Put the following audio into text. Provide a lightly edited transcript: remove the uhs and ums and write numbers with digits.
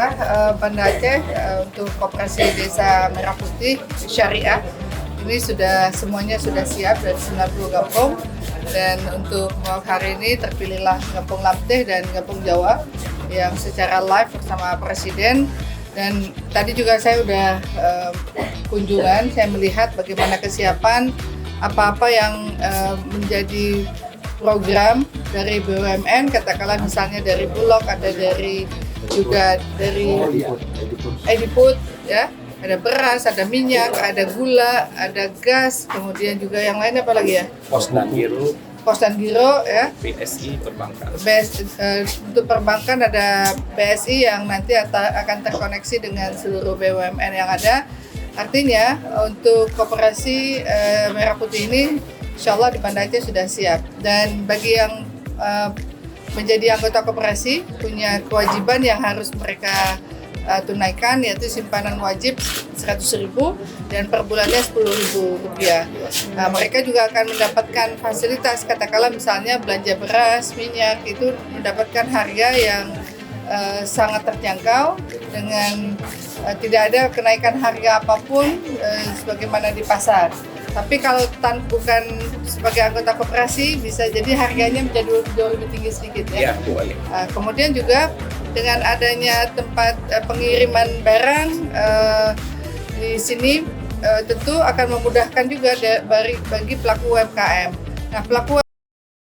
Alhamdulillah Banda Aceh untuk Koperasi Desa Merah Putih Syariah ini semuanya sudah siap dari 90 kampung, dan untuk hari ini terpilihlah Kampung Lamteh dan Kampung Jawa yang secara live bersama Presiden. Dan tadi juga saya udah kunjungan, saya melihat bagaimana kesiapan apa-apa yang menjadi program dari BUMN, katakanlah misalnya dari Bulog, ada juga dari Ediput, ya, ada beras, ada minyak, ada gula, ada gas, kemudian juga yang lain apa lagi ya? Pos dan Giro, ya. BSI perbankan. Untuk perbankan ada BSI yang nanti akan terkoneksi dengan seluruh BUMN yang ada. Artinya untuk Koperasi Merah Putih ini insya Allah di Banda Aceh sudah siap. Dan bagi yang menjadi anggota koperasi punya kewajiban yang harus mereka tunaikan, yaitu simpanan wajib 100.000 dan per bulannya Rp10.000. Nah, mereka juga akan mendapatkan fasilitas, katakanlah misalnya belanja beras, minyak, itu mendapatkan harga yang sangat terjangkau dengan tidak ada kenaikan harga apapun sebagaimana di pasar. Tapi kalau bukan sebagai anggota koperasi, bisa jadi harganya menjadi jauh lebih tinggi sedikit, ya. Boleh. Kemudian juga dengan adanya tempat pengiriman barang di sini tentu akan memudahkan juga bagi pelaku UMKM. Nah, pelaku